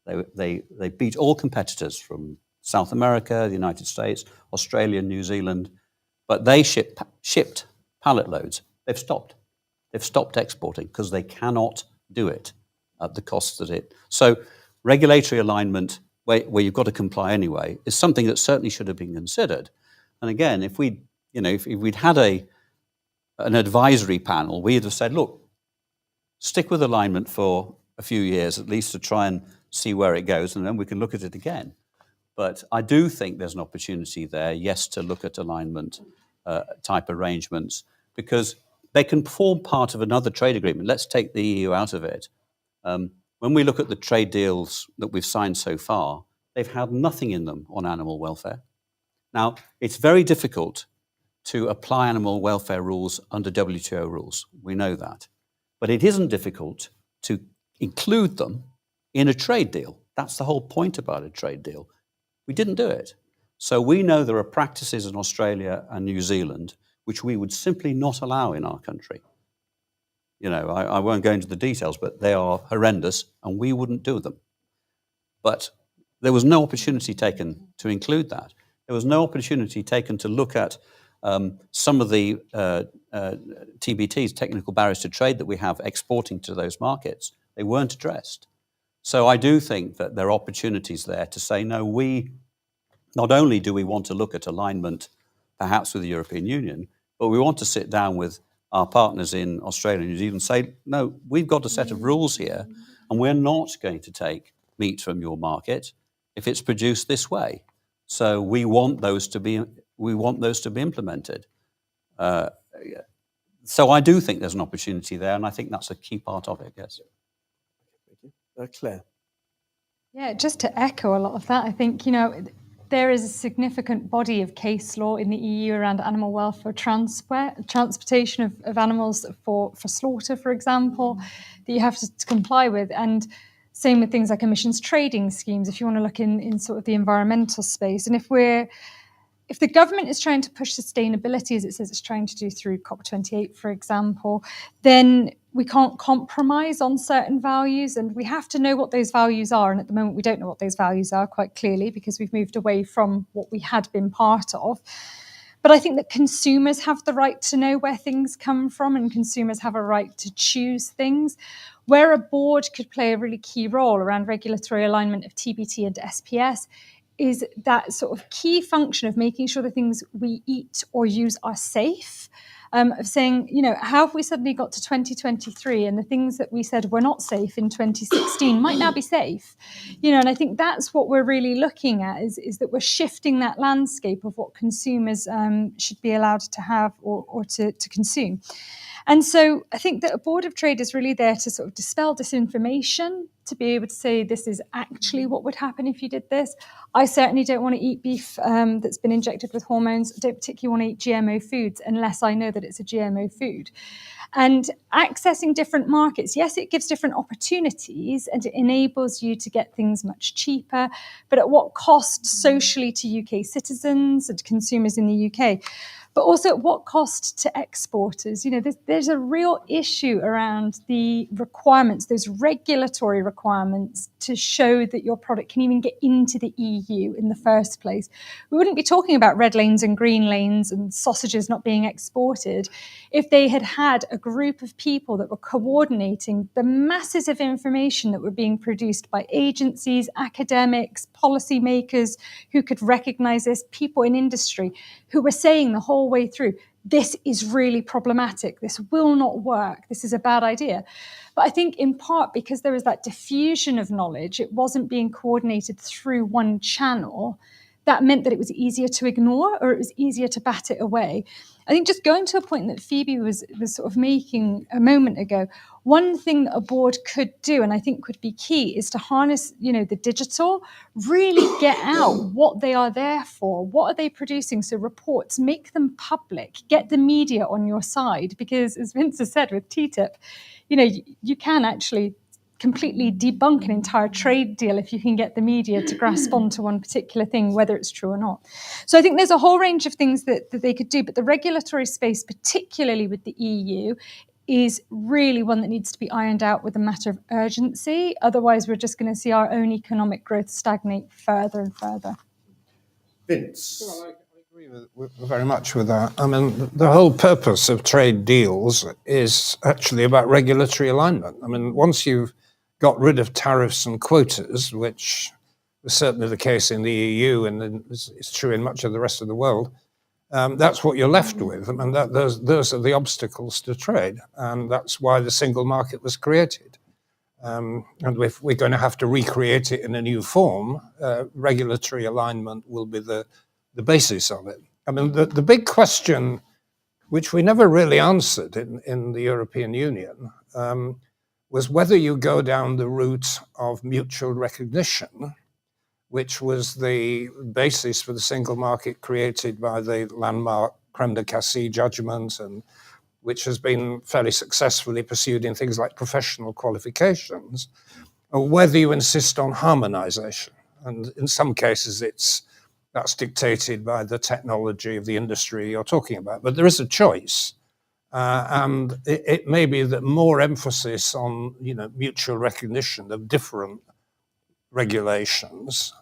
They beat all competitors from South America, the United States, Australia, New Zealand, but they shipped pallet loads. They've stopped. They've stopped exporting because they cannot do it at the cost that it. So regulatory alignment, where you've got to comply anyway, is something that certainly should have been considered. And again, if we'd had an advisory panel, we'd have said, look, stick with alignment for a few years at least to try and see where it goes, and then we can look at it again. But I do think there's an opportunity there, yes, to look at alignment type arrangements, because they can form part of another trade agreement. Let's take the EU out of it. When we look at the trade deals that we've signed so far, they've had nothing in them on animal welfare. Now, it's very difficult to apply animal welfare rules under WTO rules. We know that. But it isn't difficult to include them in a trade deal. That's the whole point about a trade deal. We didn't do it. So we know there are practices in Australia and New Zealand which we would simply not allow in our country. I won't go into the details, but they are horrendous and we wouldn't do them. But there was no opportunity taken to include that. There was no opportunity taken to look at some of the TBTs, technical barriers to trade, that we have exporting to those markets. They weren't addressed. So I do think that there are opportunities there to say, no, we not only do we want to look at alignment perhaps with the European Union, but we want to sit down with our partners in Australia and New Zealand and say, no, we've got a set of rules here and we're not going to take meat from your market if it's produced this way. So we want those to be implemented. So I do think there's an opportunity there, and I think that's a key part of it, yes. Thank you. Claire. Yeah, just to echo a lot of that, I think, there is a significant body of case law in the EU around animal welfare transportation of animals for slaughter, for example, that you have to comply with. And same with things like emissions trading schemes, if you want to look in sort of the environmental space. And if the government is trying to push sustainability, as it says it's trying to do through COP28, for example, then we can't compromise on certain values, and we have to know what those values are. And at the moment, we don't know what those values are quite clearly, because we've moved away from what we had been part of. But I think that consumers have the right to know where things come from, and consumers have a right to choose things. Where a board could play a really key role around regulatory alignment of TBT and SPS is that sort of key function of making sure the things we eat or use are safe, of saying, how have we suddenly got to 2023 and the things that we said were not safe in 2016 might now be safe? And I think that's what we're really looking at, is that we're shifting that landscape of what consumers should be allowed to have or to consume. And so I think that a board of trade is really there to sort of dispel disinformation, to be able to say this is actually what would happen if you did this. I certainly don't want to eat beef that's been injected with hormones. I don't particularly want to eat GMO foods unless I know that it's a GMO food. And accessing different markets, yes, it gives different opportunities and it enables you to get things much cheaper, but at what cost socially to UK citizens and consumers in the UK? But also at what cost to exporters? There's a real issue around the requirements, those regulatory requirements to show that your product can even get into the EU in the first place. We wouldn't be talking about red lanes and green lanes and sausages not being exported if they had a group of people that were coordinating the masses of information that were being produced by agencies, academics, policymakers who could recognize this, people in industry who were saying the whole way through, this is really problematic, this will not work, this is a bad idea. But I think in part because there was that diffusion of knowledge, it wasn't being coordinated through one channel, that meant that it was easier to ignore or it was easier to bat it away. I think just going to a point that Phoebe was sort of making a moment ago, one thing that a board could do, and I think would be key, is to harness, the digital, really get out what they are there for, what are they producing, so reports, make them public, get the media on your side, because as Vince has said with TTIP, you can actually completely debunk an entire trade deal if you can get the media to grasp onto one particular thing, whether it's true or not. So I think there's a whole range of things that they could do, but the regulatory space, particularly with the EU, is really one that needs to be ironed out with a matter of urgency. Otherwise, we're just going to see our own economic growth stagnate further and further. Vince. Well, I agree very much with that. I mean, the whole purpose of trade deals is actually about regulatory alignment. I mean, once you've got rid of tariffs and quotas, which was certainly the case in the EU, and it's true in much of the rest of the world. That's what you're left with. I mean, those are the obstacles to trade, and that's why the single market was created. And if we're going to have to recreate it in a new form, regulatory alignment will be the basis of it. I mean, the big question, which we never really answered in the European Union, was whether you go down the route of mutual recognition, which was the basis for the single market created by the landmark Crème de Cassis judgment, and which has been fairly successfully pursued in things like professional qualifications, or whether you insist on harmonization. And in some cases, that's dictated by the technology of the industry you're talking about. But there is a choice. And it may be that more emphasis on mutual recognition of different regulations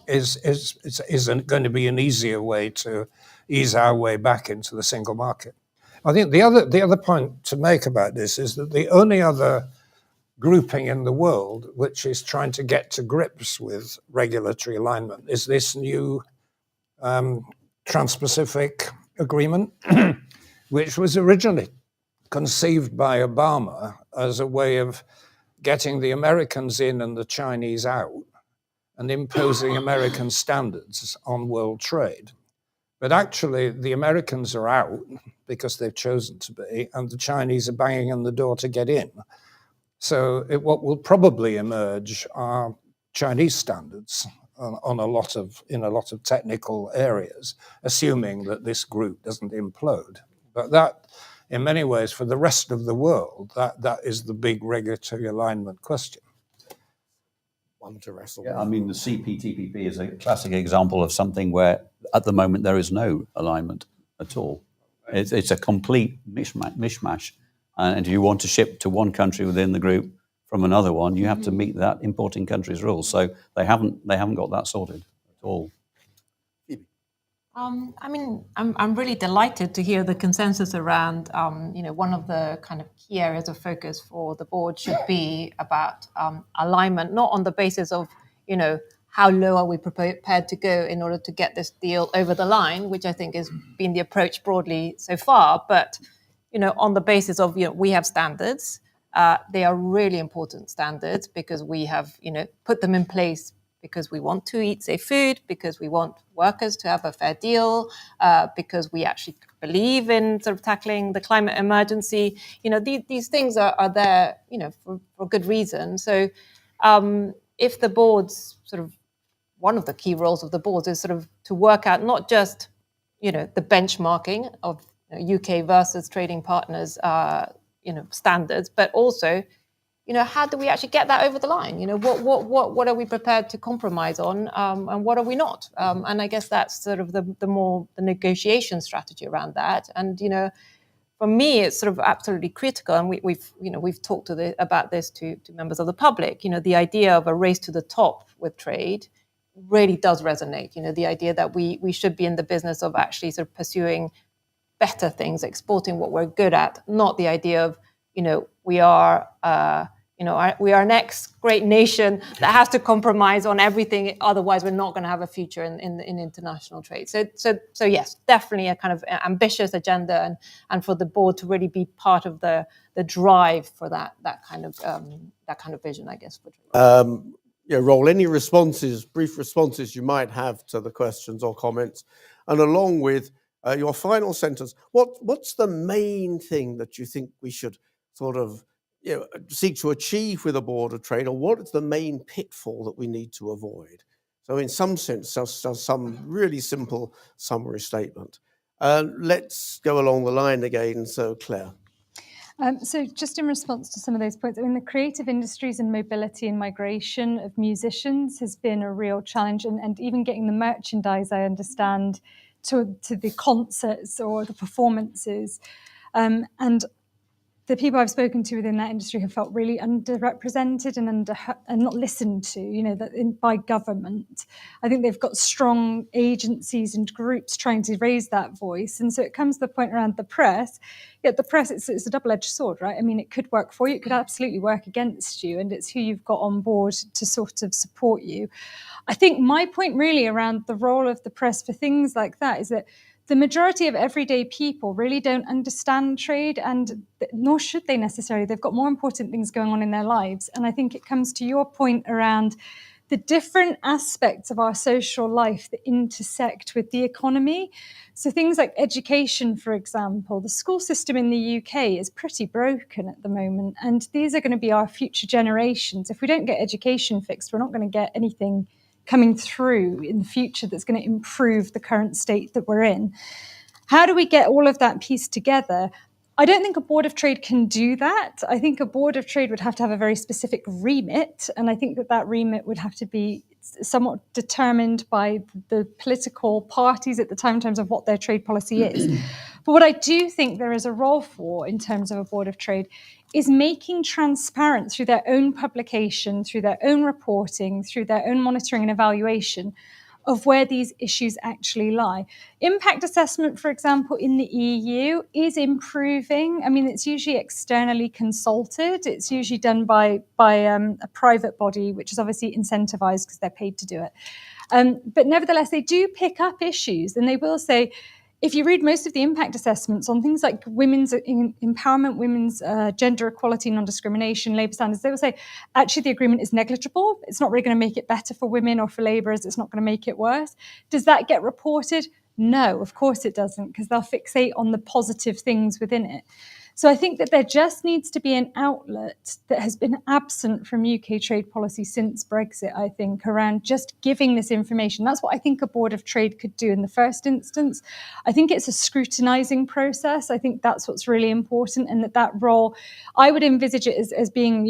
is going to be an easier way to ease our way back into the single market. I think the other point to make about this is that the only other grouping in the world which is trying to get to grips with regulatory alignment is this new Trans-Pacific Agreement, which was originally conceived by Obama as a way of getting the Americans in and the Chinese out and imposing American standards on world trade. But actually, the Americans are out because they've chosen to be, and the Chinese are banging on the door to get in. So what will probably emerge are Chinese standards in a lot of technical areas, assuming that this group doesn't implode. But that, in many ways, for the rest of the world, that is the big regulatory alignment question. One to wrestle. Yeah, I mean, the CPTPP is a classic example of something where, at the moment, there is no alignment at all. It's a complete mishmash. And if you want to ship to one country within the group from another one, you have to meet that importing country's rules. So they haven't got that sorted at all. I mean, I'm really delighted to hear the consensus around, one of the kind of key areas of focus for the board should be about alignment, not on the basis of, how low are we prepared to go in order to get this deal over the line, which I think has been the approach broadly so far, but, on the basis of, we have standards. They are really important standards because we have, put them in place because we want to eat safe food, because we want workers to have a fair deal, because we actually believe in sort of tackling the climate emergency. These things are there, for good reason. So if the board's sort of, one of the key roles of the board is sort of to work out not just, the benchmarking of UK versus trading partners, standards, but also, how do we actually get that over the line? What are we prepared to compromise on, and what are we not? And I guess that's sort of the negotiation strategy around that. And for me, it's sort of absolutely critical. And we've talked about this to members of the public. The idea of a race to the top with trade really does resonate. The idea that we should be in the business of actually sort of pursuing better things, exporting what we're good at, not the idea of we are an ex-great nation that has to compromise on everything. Otherwise, we're not going to have a future in international trade. So yes, definitely a kind of ambitious agenda, and for the board to really be part of the drive for that kind of vision, I guess. Roll any brief responses you might have to the questions or comments, and along with your final sentence, what's the main thing that you think we should sort of seek to achieve with a board of trade, or what is the main pitfall that we need to avoid? So in some sense, some really simple summary statement. Let's go along the line again. So Claire. So just in response to some of those points, I mean, the creative industries and mobility and migration of musicians has been a real challenge, and even getting the merchandise, I understand, to the concerts or the performances. And the people I've spoken to within that industry have felt really underrepresented and not listened to, by government. I think they've got strong agencies and groups trying to raise that voice. And so it comes to the point around the press. Yet the press, it's a double-edged sword, right? I mean, it could work for you, it could absolutely work against you, and it's who you've got on board to sort of support you. I think my point really around the role of the press for things like that is that the majority of everyday people really don't understand trade, and nor should they necessarily. They've got more important things going on in their lives. And I think it comes to your point around the different aspects of our social life that intersect with the economy. So things like education, for example, the school system in the UK is pretty broken at the moment. And these are going to be our future generations. If we don't get education fixed, we're not going to get anything coming through in the future that's going to improve the current state that we're in. How do we get all of that piece together? I don't think a Board of Trade can do that. I think a Board of Trade would have to have a very specific remit, and I think that remit would have to be somewhat determined by the political parties at the time in terms of what their trade policy is. But what I do think there is a role for in terms of a Board of Trade is making transparent through their own publication, through their own reporting, through their own monitoring and evaluation of where these issues actually lie. Impact assessment, for example, in the EU is improving. I mean, it's usually externally consulted. It's usually done by a private body, which is obviously incentivized because they're paid to do it. But nevertheless, they do pick up issues, and they will say, if you read most of the impact assessments on things like women's empowerment, women's gender equality, non-discrimination, labour standards, they will say, actually, the agreement is negligible. It's not really going to make it better for women or for labourers. It's not going to make it worse. Does that get reported? No, of course it doesn't, because they'll fixate on the positive things within it. So I think that there just needs to be an outlet that has been absent from UK trade policy since Brexit, I think, around just giving this information. That's what I think a Board of Trade could do in the first instance. I think it's a scrutinising process. I think that's what's really important, and that role, I would envisage it as being,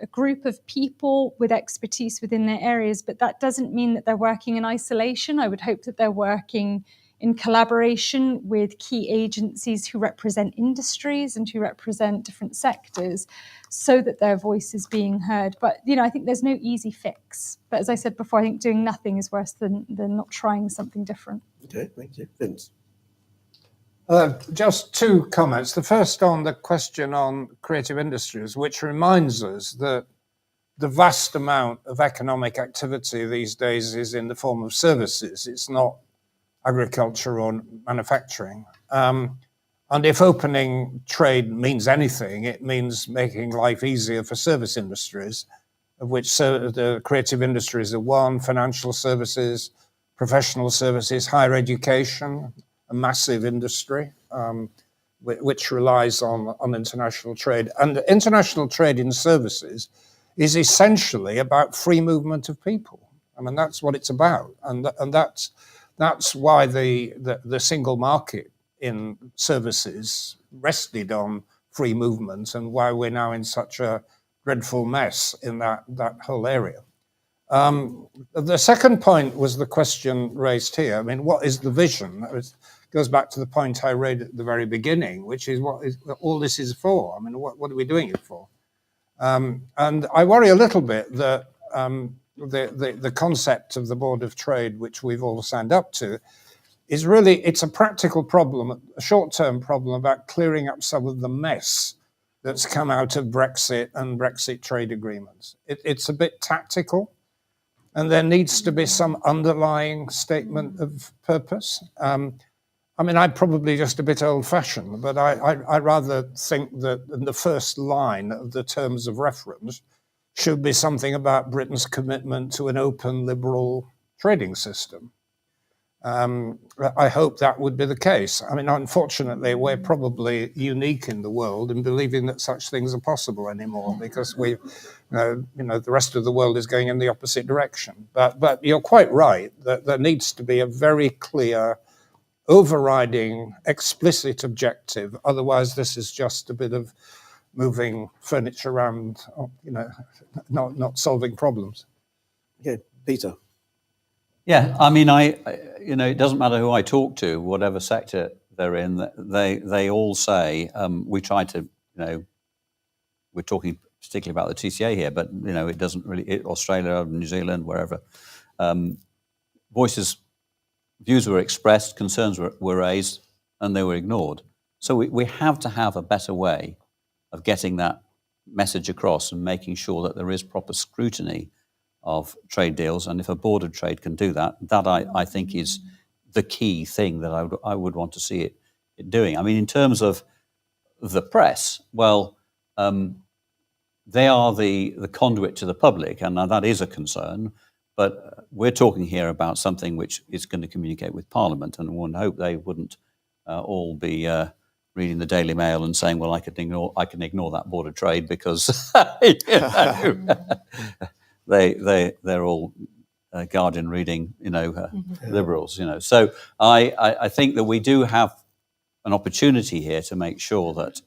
a group of people with expertise within their areas, but that doesn't mean that they're working in isolation. I would hope that they're working in collaboration with key agencies who represent industries and who represent different sectors, so that their voice is being heard. But, I think there's no easy fix. But as I said before, I think doing nothing is worse than not trying something different. Okay, thank you. Vince? Just two comments. The first on the question on creative industries, which reminds us that the vast amount of economic activity these days is in the form of services. It's not agriculture or manufacturing. And if opening trade means anything, it means making life easier for service industries, of which the creative industries are one: financial services, professional services, higher education, a massive industry, which relies on international trade. And international trade in services is essentially about free movement of people. I mean, that's what it's about. And that's why the single market in services rested on free movement, and why we're now in such a dreadful mess in that whole area. The second point was the question raised here. I mean, what is the vision? It goes back to the point I raised at the very beginning, which is what is all this is for. I mean, what are we doing it for? And I worry a little bit that the concept of the Board of Trade, which we've all signed up to, is really, it's a practical problem, a short-term problem about clearing up some of the mess that's come out of Brexit and Brexit trade agreements. It's a bit tactical, and there needs to be some underlying statement of purpose. I mean, I'm probably just a bit old-fashioned, but I rather think that in the first line of the terms of reference should be something about Britain's commitment to an open, liberal trading system. I hope that would be the case. I mean, unfortunately, we're probably unique in the world in believing that such things are possible anymore, because the rest of the world is going in the opposite direction. But you're quite right that there needs to be a very clear, overriding, explicit objective. Otherwise, this is just a bit of moving furniture around, not solving problems. Okay, Peter. Yeah, I mean, it doesn't matter who I talk to, whatever sector they're in. They all say we try to, we're talking particularly about the TCA here, but it doesn't really. Australia, New Zealand, wherever, views were expressed, concerns were raised, and they were ignored. So we have to have a better way of getting that message across and making sure that there is proper scrutiny of trade deals. And if a board of trade can do that, that I think is the key thing that I would want to see it doing. I mean, in terms of the press, well, they are the conduit to the public, and that is a concern. But we're talking here about something which is going to communicate with Parliament, and one hope they wouldn't all be reading the Daily Mail and saying, "Well, I can ignore that Board of Trade because they're all Guardian reading, liberals." So I think that we do have an opportunity here to make sure that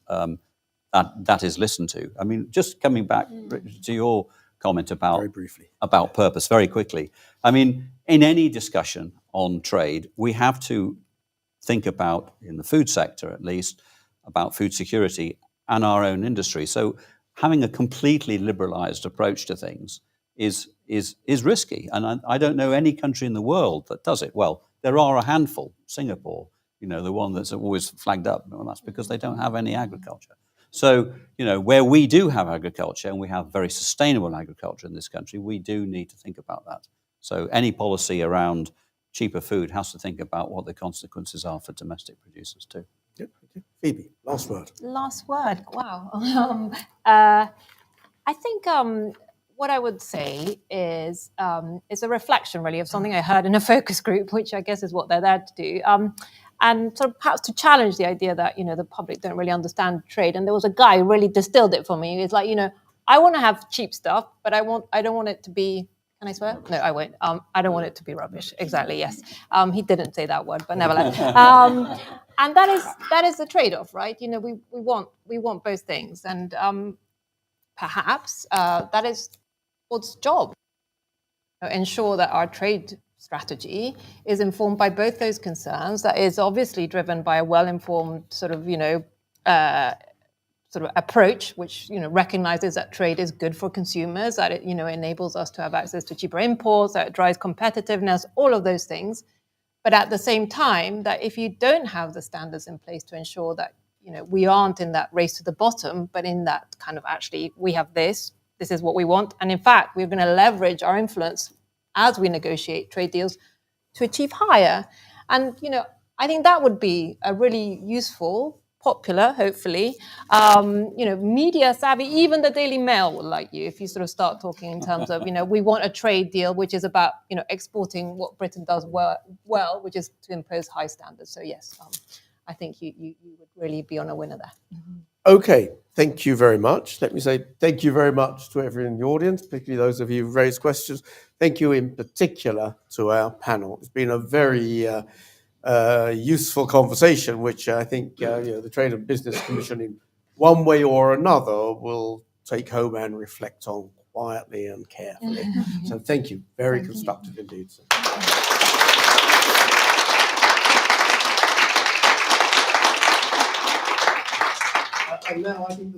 that is listened to. I mean, just coming back to your comment about very briefly about purpose very quickly. I mean, in any discussion on trade, we have to think about, in the food sector at least, about food security and our own industry. So having a completely liberalized approach to things is risky. And I don't know any country in the world that does it. Well, there are a handful. Singapore, the one that's always flagged up, and that's because they don't have any agriculture. So, where we do have agriculture, and we have very sustainable agriculture in this country, we do need to think about that. So any policy around cheaper food has to think about what the consequences are for domestic producers too. Yep. Phoebe, last word. Last word. Wow. I think what I would say is a reflection, really, of something I heard in a focus group, which I guess is what they're there to do. And sort of perhaps to challenge the idea that, the public don't really understand trade. And there was a guy who really distilled it for me. It's like, I want to have cheap stuff, but I don't want it to be, can I swear? No, I won't. I don't want it to be rubbish. Exactly, yes. He didn't say that word, but nevertheless. And that is the trade-off, right? We want both things. And perhaps that is what's job. Ensure that our trade strategy is informed by both those concerns. That is obviously driven by a well-informed sort of approach, which recognizes that trade is good for consumers, that it enables us to have access to cheaper imports, that it drives competitiveness, all of those things. But at the same time, that if you don't have the standards in place to ensure that we aren't in that race to the bottom, but in that kind of actually we have this is what we want, and in fact we're going to leverage our influence as we negotiate trade deals to achieve higher. And, I think that would be a really useful, popular, hopefully, media savvy. Even the Daily Mail will like you if you sort of start talking in terms of, we want a trade deal which is about, exporting what Britain does well, which is to impose high standards. So yes, I think you would really be on a winner there. Mm-hmm. Okay, thank you very much. Let me say thank you very much to everyone in the audience, particularly those of you who raised questions. Thank you in particular to our panel. It's been a very useful conversation, which I think the Trade and Business Commission in one way or another will take home and reflect on quietly and carefully. So thank you. Very constructive indeed. And now I think